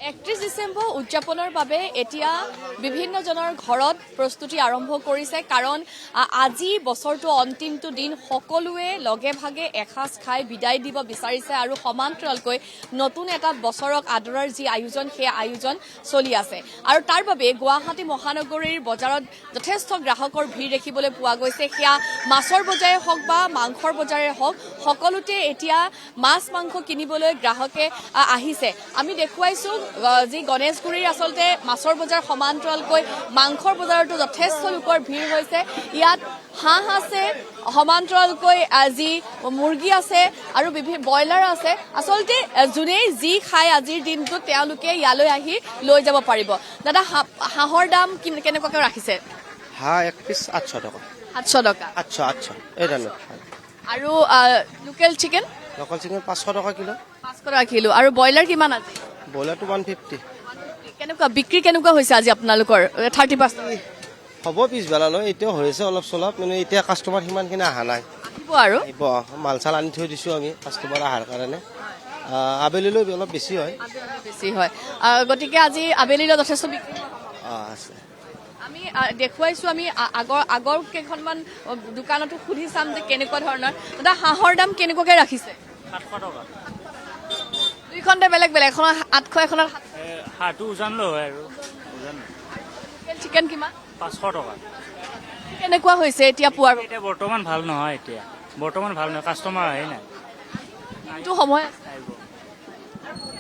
31 ডিসেম্বৰ উদযাপনৰ বাবে এতিয়া বিভিন্ন জনৰ ঘৰত প্ৰস্তুতি আৰম্ভ কৰিছে কাৰণ আজি বছৰটো অন্তিমটো দিন সকলোৱে লগে ভাগে এসাজ খাই বিদায় দিব বিচাৰিছে আৰু সমান্তৰালকৈ নতুন এটা বছৰক আদৰাৰ যি আয়োজন সেই আয়োজন চলি আছে আৰু তাৰ বাবে গুৱাহাটী মহানগৰীৰ বজাৰত যথেষ্ট গ্ৰাহকৰ ভিৰ দেখিবলৈ পোৱা গৈছে সেয়া মাছৰ বজাৰে হওক বা মাংসৰ বজাৰে হওক সকলোতে এতিয়া মাছ মাংস কিনিবলৈ গ্ৰাহকে আহিছে আমি দেখুৱাইছো যি গণেশগুৰিৰ আসলতে মাছৰ বজাৰ সমান্তৰালকৈ মাংসৰ বজাৰতো যথেষ্ট লোকৰ ভিৰ হৈছে ইয়াত হাঁহ আছে সমান্তৰালকৈ যি মুৰ্গী আছে আৰু বিভিন্ন ব্ৰইলাৰ আছে আসলতে যোনে যি খায় আজিৰ দিনটোত তেওঁলোকে ইয়ালৈ আহি লৈ যাব পাৰিব দাদা হাঁহৰ দাম কেনেকুৱাকৈ ৰাখিছে হাঁহ এক পিস 800 টাকা 700 টাকা 800 এই জানো আৰু লোকেল চিকেন 500 টাকা কিলো 500 টাকা কিলো আৰু ব্ৰইলাৰ কিমান আজি ব্ৰইলাৰটো 150 কেনেকুৱা বিক্ৰী কেনেকুৱা হৈছে আজি আপোনালোকৰ 30% হ'ব পিছবেলালৈ এতিয়া হৈছে অলপ চলপ মানে এতিয়া কাষ্টমাৰ সিমানখিনি অহা নাই আহিব আৰু মাল চাল আনি থৈ দিছোঁ আমি কাষ্টমাৰ অহাৰ কাৰণে আবেলিলৈ অলপ বেছি হয় গতিকে আজি আবেলিলৈ যথেষ্ট বিক্ৰী আছে আমি দেখুৱাইছো আমি আগৰ কেইখনমান দোকানতো সুধি চাম যে কেনেকুৱা ধৰণৰ দাদা হাঁহৰ দাম কেনেকুৱাকৈ ৰাখিছে 700 টাকা দুইখনতে বেলেগ বেলেগ এখনৰ 800 এখনৰ হাঁহটো ওজন লৈ হয় আৰু ওজন চিকেন কিমান 500 টাকা কেনেকুৱা হৈছে এতিয়া পুৱাৰ এতিয়া বৰ্তমান ভাল নহয় কাষ্টমাৰ আহে নাই এইটো সময়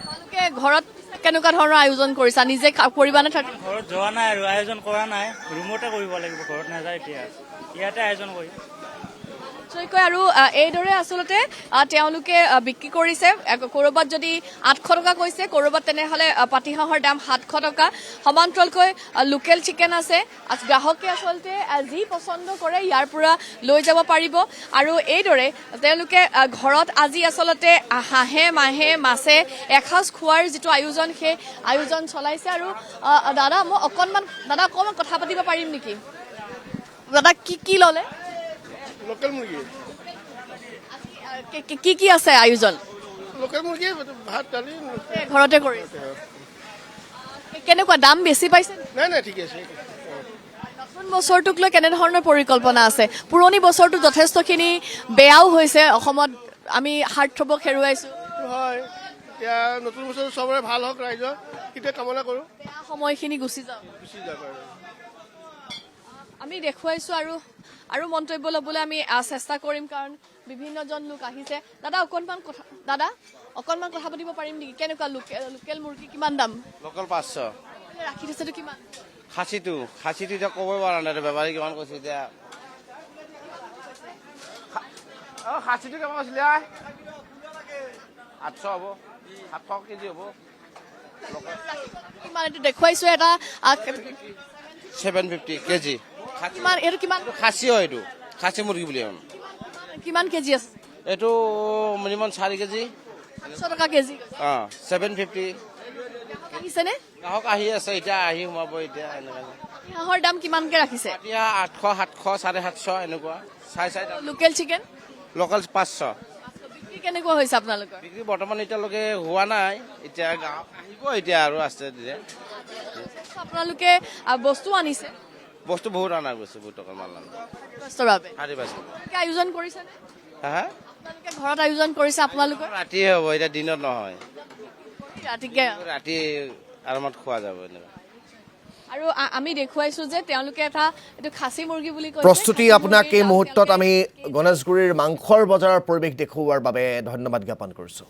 তোমালোকে ঘৰত কেনেকুৱা ধৰণৰ আয়োজন কৰিছা নিজে কৰিবা নে ঘৰত যোৱা নাই আৰু আয়োজন কৰা নাই ৰুমতে কৰিব লাগিব ঘৰত নাযায় এতিয়া ইয়াতে আয়োজন কৰিম আৰু এইদৰে আচলতে তেওঁলোকে বিক্ৰী কৰিছে ক'ৰবাত যদি 800 টকা কৈছে ক'ৰবাত তেনেহ'লে পাতিহাঁহৰ দাম 700 টকা সমান্তৰালকৈ লোকেল চিকেন আছে গ্ৰাহকে আচলতে যি পচন্দ কৰে ইয়াৰ পৰা লৈ যাব পাৰিব আৰু এইদৰে তেওঁলোকে ঘৰত আজি আচলতে হাঁহে মাহে মাছে এসাঁজ খোৱাৰ যিটো আয়োজন সেই আয়োজন চলাইছে আৰু দাদা মই অকণমান কথা পাতিব পাৰিম নেকি দাদা কি ল'লে লোকেল মুৰ্গী কি আছে আয়োজন লোকেল মুৰ্গী ভাত দালি ঘৰতে কৰি কেনেকুৱা দাম বেছি পাইছে নাই ঠিক আছে নতুন বছৰটোক লৈ কেনেধৰণৰ পৰিকল্পনা আছে পুৰণি বছৰটো যথেষ্টখিনি বেয়াও হৈছে অসমত আমি সাৰ্থবক হেৰুৱাইছো হয় এতিয়া নতুন বছৰ চবৰে ভাল হওক ৰাইজৰ কেতিয়া কামনা কৰোঁ বেয়া সময়খিনি গুচি যাওক আমি দেখুৱাইছো আৰু মন্তব্য ল'বলৈ আমি চেষ্টা কৰিম কাৰণ বিভিন্নজন লোক আহিছে দাদা অকণমান কথা পাতিব পাৰিম নেকি কেনেকুৱা লোকেল মুৰ্গী কিমান দাম লোকেল 500 ৰাখি থৈছেতো কিমান খাচীটো এতিয়া ক'বই পৰা নাই বেপাৰী কিমান কৈছে এতিয়া খাচীটো কিমান কৈছিলে 800 হ'ব 700 কেজি হ'ব কিমান এইটো দেখুৱাইছো এটা 750 কেজি কিমান খাচী হয় এইটো খাচী মুৰ্গী বুলি কিমান কেজি আছে এইটো মিনিমাম 4 কেজি 100 টকা কেজি 750 আহিছেনে গ্ৰাহক আহি আছে এতিয়া আহি সোমাব এতিয়া এনেকুৱা হাঁহৰ দাম কিমানকে ৰাখিছে এতিয়া 800 700 750 এনেকুৱা চাই লোকেল চিকেন লোকেল 500 বিক্ৰী কেনেকুৱা হৈছে আপোনালোকৰ বিক্ৰী বৰ্তমান এতিয়ালৈকে হোৱা নাই এতিয়া গ্ৰাহক আহিব এতিয়া আৰু আস্তে ধীৰে আপোনালোকে বস্তু আনিছে বস্তু বহুত অনা গৈছে বহুত টকাৰ মাল আয়োজন কৰিছে হা আপোনালোকে ঘৰত আয়োজন কৰিছে আপোনালোকৰ ৰাতি হ'ব এতিয়া দিনত নহয় ৰাতি আৰামত খোৱা যাব এনেকুৱা আৰু আমি দেখুৱাইছো যে তেওঁলোকে এইটো খাচী মুৰ্গী বুলি কয় প্ৰস্তুতি আপোনাক এই মুহূৰ্তত আমি গণেশগুৰিৰ মাংসৰ বজাৰৰ পৰিৱেশ দেখুওৱাৰ বাবে ধন্যবাদ জ্ঞাপন কৰিছো।